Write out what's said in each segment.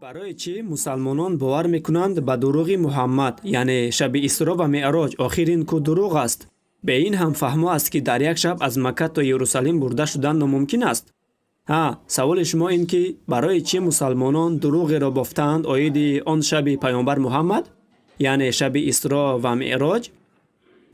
барои чӣ мусалмонон бовар мекунанд ба дурӯғи Муҳаммад, яъне шаби Исро ва Меъроҷ охир ин ку дурӯғ аст? Бе ин ҳам фаҳмо аст, ки дар як шаб аз Макка то Ерусалим бурда шудан номумкин аст? Саволи шумо ин ки барои чӣ мусалмонон дурӯғеро бофтаанд оиди он шаби паёнбар Муҳаммад, яъне шаби Исро ва Меъроҷ?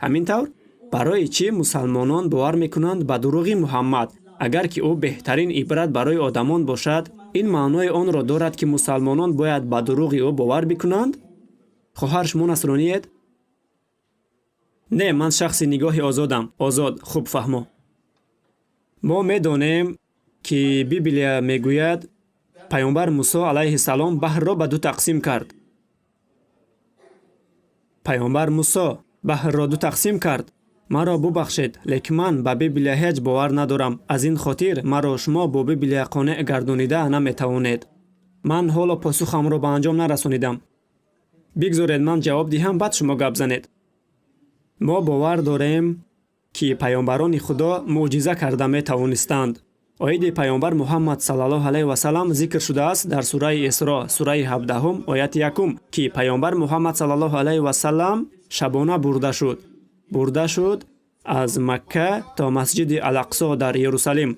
Ҳамин тавр, барои чӣ мусалмонон бовар мекунанд ба дурӯғи Муҳаммад, агар ки ӯ беҳтарин ибрат барои одамон бошад? ин маънои онро дорад, ки мусалмонон бояд ба дурӯғи ӯ бовар бикунанд? Хоҳар, шумо насрониед? Не, ман шахси нигоҳи озодам. Озод, хуб фаҳмо. Мо медонем, ки Библия мегӯяд, паёнбар Мусо алайҳи салом баҳрро ба ду тақсим кард. Паёнбар Мусо баҳрро ду тақсим кард. Маро бубахшед, лекин ман ба Библия ҳеҷ бовар надорам. Аз ин хотир маро шумо бо Библия қонеъ гардонида наметавонед. Ман ҳоло посухамро ба анҷом нарасонидам. Бигзоред ман ҷавоб диҳам, баъд шумо гап занед. Мо бовар дорем, ки паёнбарони Худо муъҷиза карда метавонистанд. оиди паёнбар Муҳаммад саллаллоҳу алайҳи ва саллам зикр шудааст дар сураи Исро, сураи 17, ояти 1, ки паёнбар Муҳаммад саллаллоҳу алайҳи ва саллам шабона бурда шуд аз Макка то масҷиди Ал-Ақсо дар Ерусалим.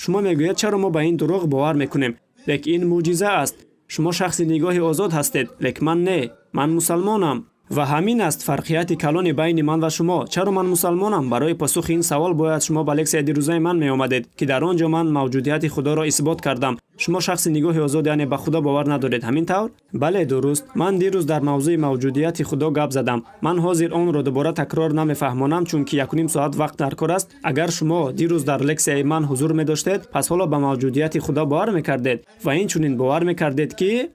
Шумо мегӯед, чаро мо ба ин дурӯғ бовар мекунем? Лек ин муъҷиза аст. Шумо шахси нигоҳи озод ҳастед, лек ман не. Ман мусалмонам. Ва ҳамин аст фарқияти калони байни ман ва шумо. Чаро ман мусалмонам? Барои пасухи ин савол бояд шумо ба лексияи дирӯзаи ман меомадед, ки дар он ҷо ман мавҷудияти Худоро исбот кардам. Шумо шахси нигоҳи озод, яъне ба Худо бовар надоред. Ҳамин тавр? Бале, дуруст. Ман дирӯз дар мавзӯи мавҷудияти Худо гап задам. Ман ҳозир онро дубора такрор намефаҳмонам, чунки 1.5 соат вақт дар кор аст. Агар шумо дирӯз дар лексияи ман ҳузур медоштед, пас ҳоло ба мавҷудияти Худо бовар мекардед ва инчунин бовар мекардед, ки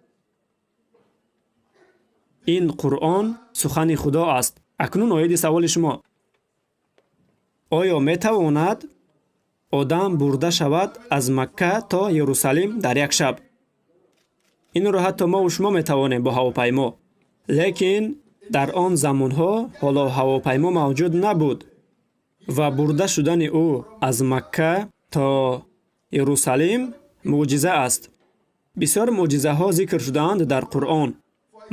ин Қуръон сухани Худо аст. Акнун оиди саволи шумо. Оё метавонад одам бурда шавад аз Макка то Ерусалим дар як шаб? Инро ҳатто мову шумо метавонем бо ҳавопаймо. Лекин дар он замонҳо ҳоло ҳавопаймо мавҷуд набуд ва бурда шудани ӯ аз Макка то Ерусалим муъҷиза аст. Бисёр муъҷизаҳо зикр шудаанд дар Қуръон.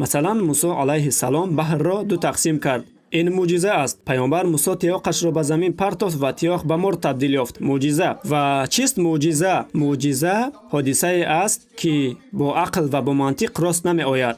Масалан, Мусо алайҳи салом баҳрро ду тақсим кард. ин муъҷиза аст. Паёнбар Мусо тиёқашро ба замин партофт ва тиёқ ба мор табдил ёфт. Муъҷиза. Ва чист муъҷиза? Муъҷиза ҳодисае аст, ки бо ақл ва бо мантиқ рост намеояд.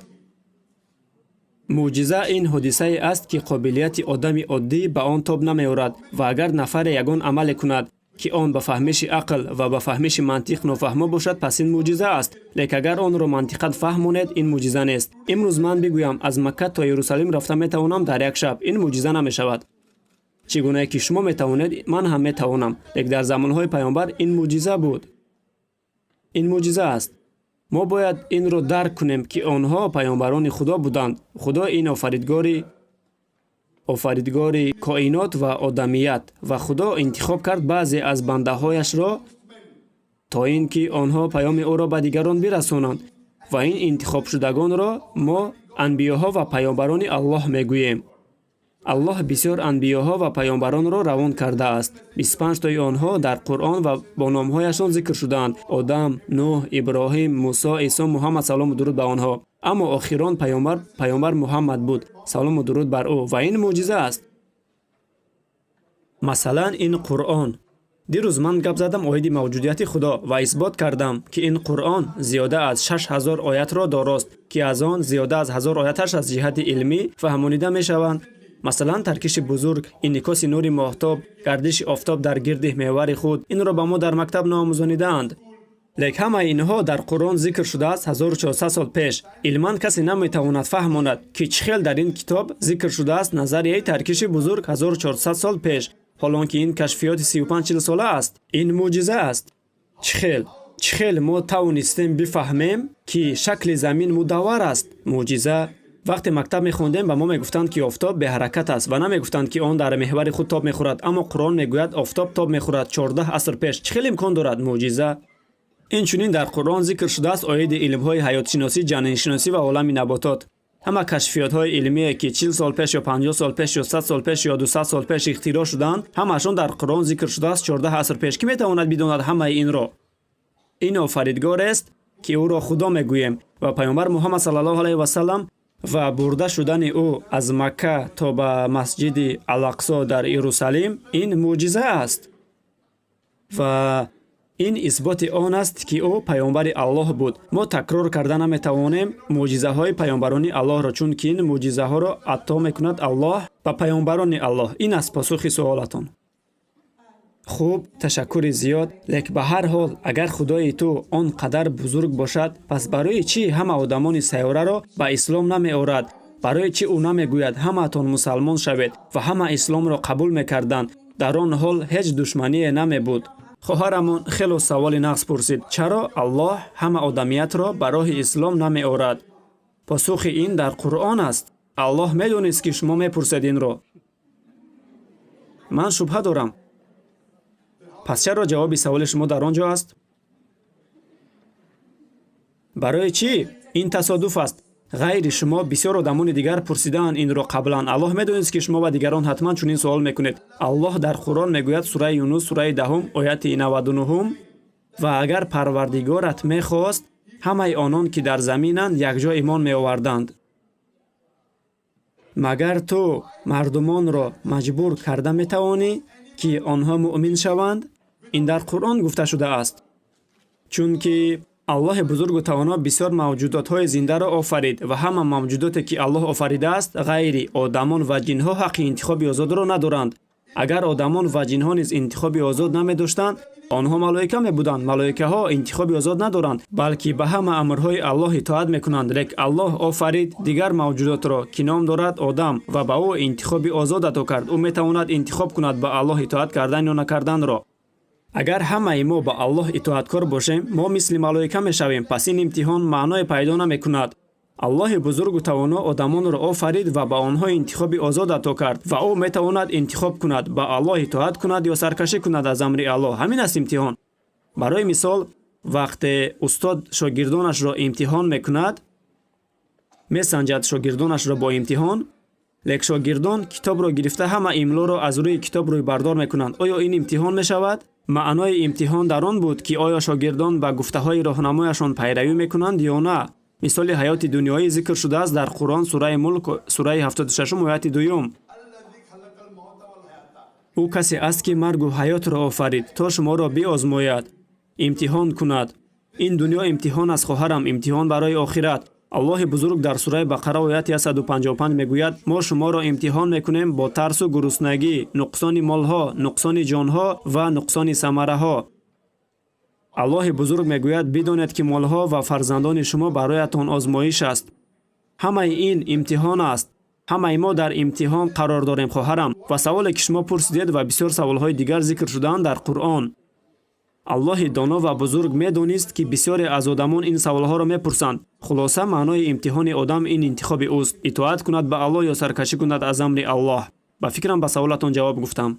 Муъҷиза ин ҳодисае аст, ки қобилияти одами оддӣ ба он тоб намеорад ва агар нафаре ягон амале кунад, ки он ба фаҳмиши ақл ва ба фаҳмиши мантиқ нофаҳмо бошад, пас ин муъҷиза аст. Лек агар онро мантиқат фаҳмонед, ин муъҷиза нест. Имрӯз ман бигӯям, аз Макка то Ерусалим рафта метавонам дар як шаб. Ин муъҷиза намешавад. Чӣ гунае ки шумо метавонед, ман ҳам метавонам. Лек дар замонҳои паёнбар ин муъҷиза буд. Ин муъҷиза аст. мо бояд инро дарк кунем, ки онҳо паёнбарони Худо буданд. Худо ин офаридгори коинот ва одамият, ва Худо интихоб кард баъзе аз бандаҳояшро то ин ки онҳо паёми ӯро ба дигарон бирасонанд, ва ин интихобшудагонро мо анбиёҳо ва паёнбарони Аллоҳ мегӯем. Аллоҳ бисёр анбиёҳо ва паёнбаронро равон кардааст. 25 тои онҳо дар Қуръон ва бо номҳояшон зикр шудаанд: Одам, Нӯҳ, Иброҳим, Мусо, Исо, Муҳаммад салому дуруд ба онҳо. Аммо охирон паёнбар Муҳаммад буд, салому дуруд бар ӯ, ва ин муъҷиза аст. Масалан, ин Қуръон. дирӯз ман гап задам оиди мавҷудияти Худо ва исбот кардам, ки ин Қуръон зиёда аз 6000 оятро дорост, ки аз он зиёда аз 1000 ояташ аз ҷиҳати илмӣ фаҳмонида мешаванд. Масалан, таркиши бузург, инъикоси нури моҳтоб, гардиши офтоб дар гирди меҳвари худ, инро ба мо дар мактаб наомӯзонидаанд. Лек ҳамаи инҳо дар Қуръон зикр шудааст 1400 сол пеш. Илман касе наметавонад фаҳмонад, ки чӣ хел дар ин китоб зикр шудааст назарияи таркиши бузург 1400 сол пеш, ҳолонки ин кашфиёти 35-40 сола аст. Ин муъҷиза аст. Чӣ хел мо тавонистем бифаҳмем, ки шакли замин мудаввар аст? Муъҷиза. вақте мактаб мехондем, ба мо мегуфтанд, ки офтоб беҳаракат аст ва намегуфтанд, ки он дар меҳвари худ тоб мехӯрад. Аммо Қуръон мегӯяд офтоб тоб мехӯрад 14 аср пеш. Чӣ хел имкон дорад? Муъҷиза. инчунин дар Қуръон зикр шудааст оиди илмҳои ҳаётшиносӣ, ҷаниншиносӣ ва олами наботот. ҳама кашфиётҳои илмие, ки 40 сол пеш ё 50 сол пеш ё 100 сол пеш ё 200 сол пеш ихтироъ шуданд, ҳамаашон дар Қуръон зикр шудааст 14 аср пеш. Ки метавонад бидонад ҳамаи инро? ин офаридгорест, ки ӯро Худо мегӯем, ва пайғамбар Муҳаммад саллаллоҳу алайҳи ва саллам ва бурда шудани ӯ аз Макка то ба масҷиди Ал-Ақсо дар Иерусалим ин мӯъҷиза аст ва ин исботи он аст ки ӯ пайғамбари Аллоҳ буд. Мо такрор карда наметавонем мӯъҷизаҳои пайғамбарони Аллоҳро, чунки ин мӯъҷизаҳоро ато мекунад Аллоҳ ба пайғамбарони Аллоҳ. Ин аст посухи суолатон. хуб, ташаккури зиёд. Лек ба ҳар ҳол агар худои ту он қадар бузург бошад, пас барои чӣ ҳама одамони сайёраро ба ислом намеорад? барои чӣ ӯ намегӯяд ҳамаатон мусалмон шавед ва ҳама исломро қабул мекарданд? дар он ҳол ҳеҷ душмание намебуд. хоҳарамон хело саволи нағз пурсид: чаро Аллоҳ ҳама одамиятро ба роҳи ислом намеорад? посухи ин дар Қуръон аст. Аллоҳ медонист ки шумо мепурсед инро. ман шубҳа дорам. пас чаро ҷавоби саволи шумо дар он ҷо аст? барои чӣ? ин тасодуф аст. ғайри шумо бисёр одамони дигар пурсидаанд инро қаблан. Аллоҳ медонист ки шумо ва дигарон ҳатман чунин суол мекунед. Аллоҳ дар Қуръон мегӯяд, сураи Юнус сураи 10 ояти 99: ва агар Парвардигорат мехост, ҳамаи онон ки дар заминанд якҷо имон меоварданд. магар ту мардумонро маҷбур карда метавонӣ ки онҳо муъмин шаванд? ин дар Қуръон гуфта шудааст. чунки Аллоҳи бузургу тавоно бисёр мавҷудотҳои зиндаро офарид ва ҳама мавҷудоте ки Аллоҳ офаридааст, ғайри одамон ва ҷинҳо ҳаққи интихоби озодро надоранд. агар одамон ва ҷинҳо низ интихоби озод намедоштанд, онҳо малоика мебуданд. Малоикаҳо интихоби озод надоранд, балки ба ҳама амрҳои Аллоҳ итоат мекунанд. лек Аллоҳ офарид дигар мавҷудотро ки ном дорад одам ва ба ӯ интихоби озод ато кард. ӯ метавонад интихоб кунад ба Аллоҳ итоат кардан ё накарданро. агар ҳамаи мо ба Аллоҳ итоаткор бошем, мо мисли малоика мешавем. пас ин имтиҳон маъное пайдо намекунад. Аллоҳи бузургу тавоно одамонро офарид ва ба онҳо интихоби озод ато кард ва ӯ метавонад интихоб кунад ба Аллоҳ итоат кунад ё саркашӣ кунад аз амри Аллоҳ. ҳамин аст имтиҳон. барои мисол, вақте устод шогирдонашро имтиҳон мекунад, месанҷад шогирдонашро бо имтиҳон, лек шогирдон китобро гирифта ҳама имлоро аз рӯи китоб рӯйбардор мекунанд. оё ин имтиҳон мешавад? маънои имтиҳон дар он буд ки оё шогирдон ба гуфтаҳои роҳнамояшон пайравӣ мекунанд ё на. мисоли ҳаёти дунёӣ зикр шудааст дар Қуръон сураи Мулк сураи 76 ояти 2. ӯ касе аст ки маргу ҳаётро офарид то шуморо биозмояд, имтиҳон кунад. ин дунё имтиҳон аст, хоҳарам, имтиҳон барои охират. Аллоҳи бузург дар сураи Бақара ояти 155 мегӯяд: мо шуморо имтиҳон мекунем бо тарсу гуруснагӣ, нуқсони молҳо, нуқсони ҷонҳо ва нуқсони самараҳо. Аллоҳи бузург мегӯяд: бидонед ки молҳо ва фарзандони шумо бароятон озмоиш аст. ҳамаи ин имтиҳон аст. ҳамаи мо дар имтиҳон қарор дорем, хоҳарам. ва саволе ки шумо пурсидед ва бисёр саволҳои дигар зикр шудаанд дар Қуръон. Аллоҳи доно ва бузург медонист ки бисёре аз одамон ин саволҳоро мепурсанд. хулоса маънои имтиҳони одам ин интихоби ӯст. итоат кунад ба Аллоҳ ё саркашӣ кунад аз амри Аллоҳ. ба фикрам ба саволатон ҷавоб гуфтам.